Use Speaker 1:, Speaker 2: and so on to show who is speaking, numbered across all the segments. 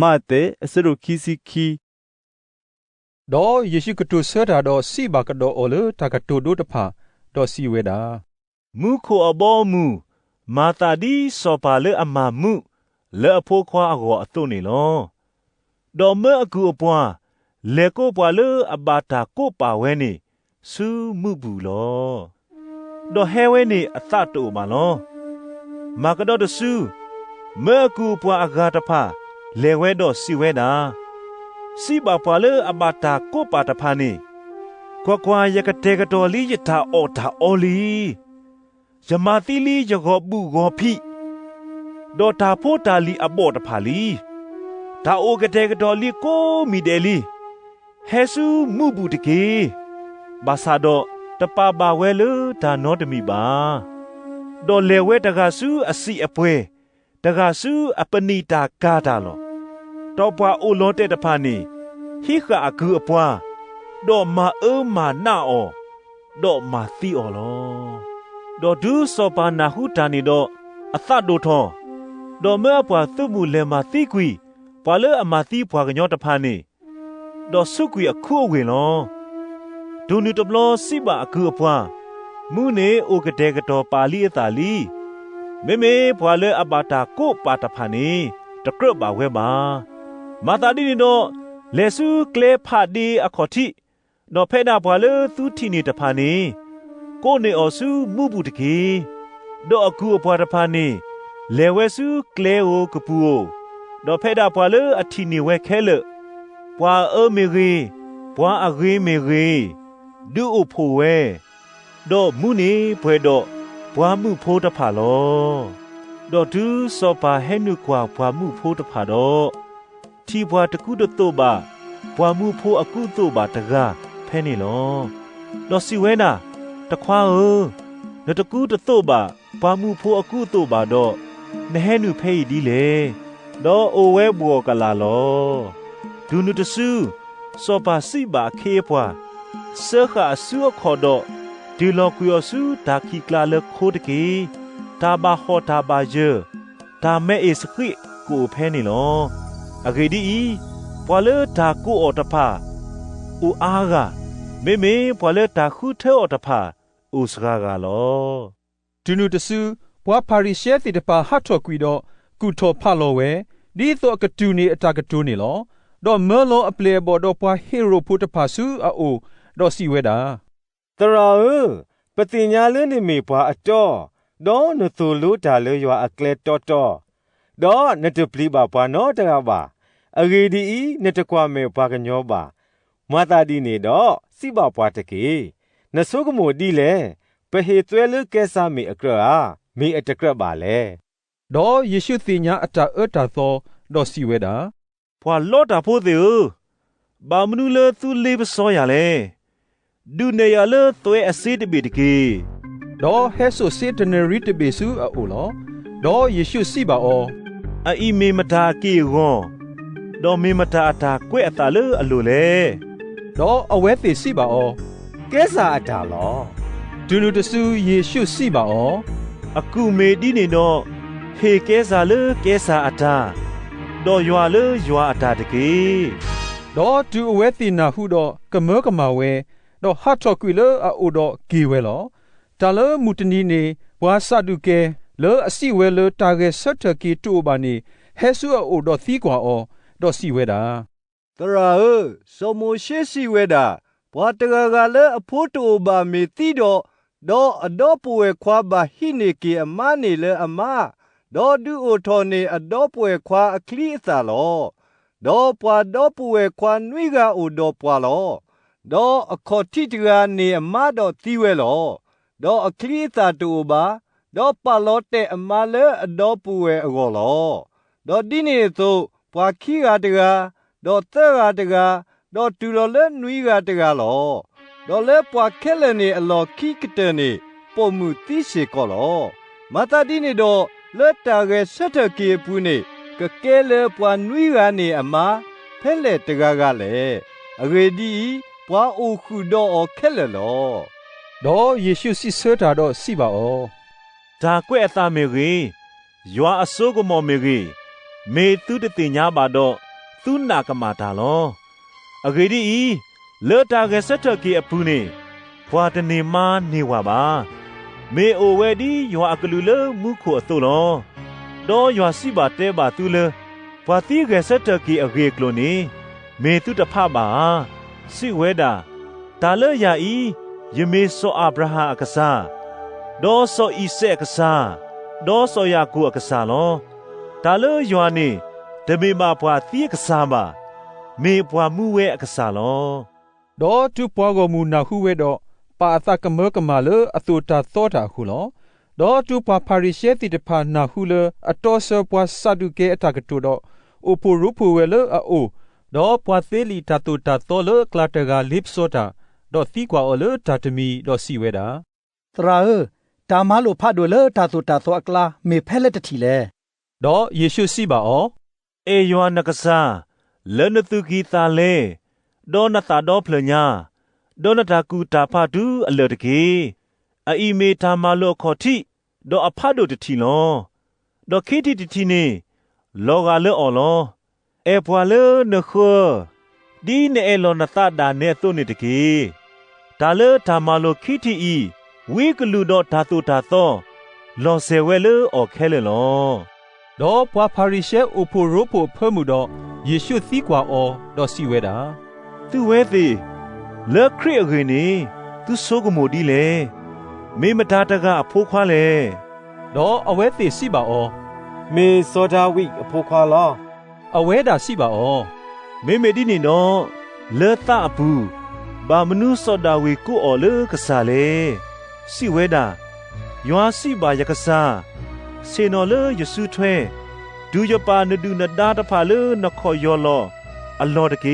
Speaker 1: มาเตอสรุคีสิคี
Speaker 2: ดอเยซูกตุเสดาดอสีบากดอโอเลตากตุดูตพาดอสีเวดา
Speaker 3: มูโคอบอมูมาตาดีสอปาเลอมามูเลอโพควาออตุนี่ลอดอเมอกูอปวาเลโกปวาเลอบาตาโกปาเวนี่ซูมุบูลอดอเฮเวนี่อตาตูมาลอมากดอดซูเมอกูปวาอากาตพาเลเวดอสิเวดาစီဘာပါလေအဘာတာကိုပါတဖာနေကွာရကတဲ့ကတော်လီယထာအော်တာအော်လီယမာတိလီယဂောဘူဂောဖိဒေါ်တာဖိုတာလီအဘောတဖာလီဒါအိုကတဲ့ကတော်လီကိုမီတယ်လီဟဲဆူမူဘူးတကေဘာသာတော့တပပါဝဲလူဒါနောတမီပါဒေါ်လေဝဲတကဆူအစီအပွဲတကဆူအပနီတာကာတာလောတော့ပွားအိုလောတဲ့တဖာနေဟိခါအကူအပွားတော့မာမာနာအောတော့မာသီအောလောတော့ဒူစောပါနာဟုတာနေတော့အသတ်တို့ထောတော့မဲအပွားသူ့မူလဲမာသီကွီပွာလေအမာသီပွားကညောတဖာနေတော့ဆုကွီအခုအဝင်လောဒူနူတဘလောစိပါအကူအပွားမူနေအိုကတဲ့ကတော်ပါဠိအတာလီမေမေပွာလေအဘာတာကိုပါတဖာနေတကရပါဝဲပါမာတာဒီတော့လေဆူကလေဖာဒီအခေါတိတော့ဖဲနာဘွာလေသူတီနေတဖာနေကိုနေအော်ဆူမူဘူးတကေတော့အကူအဘွားတဖာနေလေဝဲဆူကလေအိုကပူတော့ဖဲနာဘွာလေအတီနေဝဲခဲလေဘွာမေရီဘွာအဂေးမေရီဒူအဖိုဝဲတော့မူနေဘွဲတော့ဘွာမှုဖိုးတဖာလောတော့ဒူစောပါဟဲနုကွာဘွာမှုဖိုးတဖာတော့ทีบวาตะกุตโตบาบวามูโพอกุโตบาตะกาแพ้นี่ลอดอสิเวนาตะควานตะกุตโตบาบวามูโพอกุโตบาดอนแฮนุเพ่ดีเลดอโอเวบัวกะลาลอดูนุตะซูซอปาสิบาเคปวาเซขะซูขอดอดีลอกุยอซูตาคีกลาเลโคตะกีตาบาฮอตาบาเจตาเมเอสคิกูแพ้นี่ลอအဂေဒီပွာလေတာကိုအော်တဖာဥအားကမေမေပွာလေတာခုထဲအော်တဖာဥစကားကလော
Speaker 2: ဒူနုတဆူဘွာပါရီရှဲတိတပါဟတ်ထော်ကွီတော့ကုထော်ဖလောဝဲဒီတော့ကတူနေအတာကတူနေလောတော့မဲလောအပလေဘော်တော့ပွာဟီရိုဖူတဖာဆူအိုတော့စီဝဲတာ
Speaker 4: တရာပတိညာလင်းနေမေပွာအတော်တော့နသူလူတာလေရွာအကလေတော်တော်တော့နတပလီပါပွာနော်တရာပါအဂေဒီနတကွာမေဘာကညောပါမာတာဒီနေတော့စိဘပွားတကေနဆုကမိုဒီလေပဟေသွဲလကဲဆာမေအကရာမေအတကရပါလေ
Speaker 2: ဒေါ်ယေရှုသိညာအတာအတာသောဒေါ်စီဝဲတာ
Speaker 3: ဘွာလော့တာဖို့သေးဘာမနူလေသူလေးပစောရလေဒူနေရလေသွဲအစေးတပေတကေ
Speaker 2: ဒေါ်ဟဲဆိုစေတနရီတပေစုအိုလောဒေါ်ယေရှုစိပါအော
Speaker 3: အီမေမတာကေရောဒေါ်မေမတာအတာကွဲ့အတာလေအလိုလေ
Speaker 2: ဒေါ်အဝဲသေးစိပါအော
Speaker 4: ကဲစာအတာလော
Speaker 2: ဒူနုတဆူယေရှုစိပါအော
Speaker 3: အခုမေဒီနေတော့ဟေကဲစာလေကဲစာအတာဒေါ်ရွာလေရွာအတာတကေ
Speaker 2: ဒေါ်ဒူအဝဲသေးနာဟုတော့ကမောကမာဝဲဒေါ်ဟတ်ထော်ကွေလေအိုတော့ဂေဝဲလောတာလေမူတနီနေဘွာဆဒုကဲလေအစီဝဲလေတာဂက်ဆက်တကီတူဘာနီဟဲဆူအိုတော့သီကွာအောတော့စီဝဲတာ
Speaker 4: တရာစောမိုရှေစီဝဲတာဘွာတကကလေအဖို့တူဘာမီတီတော့အတော့ပွေခွာဘာဟိနေကီအမနေလေအမဒေါ်ဒူအိုထော်နေအတော့ပွေခွာအခလီအသာလောဒေါ်ပွာတော့ပွေခွာနွိကအိုတော့ပွာလောဒေါ်အခေါ်တိတကနေအမတော့သီဝဲလောဒေါ်အခလီအသာတူဘာဒေါ်ပါလောတဲ့အမလေအတော့ပွေအကောလောဒေါ်ဒီနေသို့ပွာခီကတကဒေါ်သက်ကတကဒေါ်တူလောလေနွိကတကလောဒေါ်လေပွာခဲလနေအလောခီကတနေပုံမှုတိစေကောလောမတာဒီနေတော့လက်တာကဆက်ထကေပူနေကကဲလေပွာနွိကနေအမဖဲလေတကကလည်းအဂေဒီပွာအိုခုတော့ခဲလေလော
Speaker 2: ဒေါ်ယေရှုစီဆတာတော့စိပါအော
Speaker 3: ဒါကွဲ့အသားမေကြီးရွာအစိုးကမော်မေကြီး เมตุตติญาบาดอตุนากมาตาลออเกดีอีเลตาเกเซตกีอปูเนพวาตเนมาเนวาบาเมโอเวดียัวอักลุเลมุขอตุลอดอยัวสิบาเตบาตุเลพวาตีเกเซตกีอเกกโลนีเมตุตภาบาสิเวดาตาเลยาอียเมโซอับราฮาอักษาดอโซอีเซอักษาดอโซยากูอักษาลอตาเลยยัวเนเตเมมาพวาตีอักษาบาเมพวามูเวอักษาลอ
Speaker 2: ดอจุปวากมูนาหูเวดอปาตากะเมกะมาเลอตุตาโตตาหูลอดอจุปาพาริเชติตพานาหูเลอตอเซปวาซาดุเกอตากะตุดอโอปูรุปูเวเลอโอดอปวาเซลีตาตุตาโตเลกลาตกาลิปโซตาดอตีกว่าอเลตาตมีดอสีเวดา
Speaker 5: ตราตามาโลพาโดเลตาตุตาโตอักลาเมเพเลตทีเล
Speaker 2: ดอเยซูสีบาอ
Speaker 3: เอยวนนักษาเลนตุกีตาเลดอนตาดอพลญาดอนตากูตาพาดูอเลตเกอีเมตามาโลคอทิดออพาโดตทีลอดอเคติตทีเนลอกาเลออลอเอพวาเลนขอดีเนเอลอนตาดาเนตุเนตเกตาเลตามาโลคิทีอีวิกลูดอตาตุตาโตลอเซเวเลออแคเลลอ
Speaker 2: ดอปวาพาริเชอุปูรุปูเพิ่มุดอเยซูตีกว่าอดอสีเวดา
Speaker 3: ตุเวติเลครีอเกนีตุโซกโมดีเลเมมตาตกะอโพควาเล
Speaker 2: ดออเวติสีบาอ
Speaker 4: เมโซดาวิอโพควาลอ
Speaker 2: อเวดาสีบาอ
Speaker 3: เมดีนีนอเลตาปูบามนุโซดาวิกูออเลกษาเลสิเวดายัวสิบายกษาเซนอเลยสุทเวดูยปานดูนดาตพาเลนคอยอลออัลลอดเก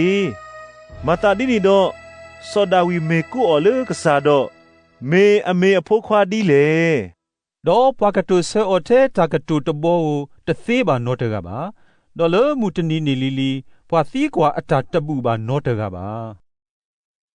Speaker 3: มาตาดินีดอโซดาวิเมกูออเลกษาดอเมอเมอโพควาดีเล
Speaker 2: ดอปวากตุเซโอเทตากตุตโบตะเซบานอตกะบาดอเลมุตนีนีลีลีปวาซีกว่าอตาตบูบานอตกะบา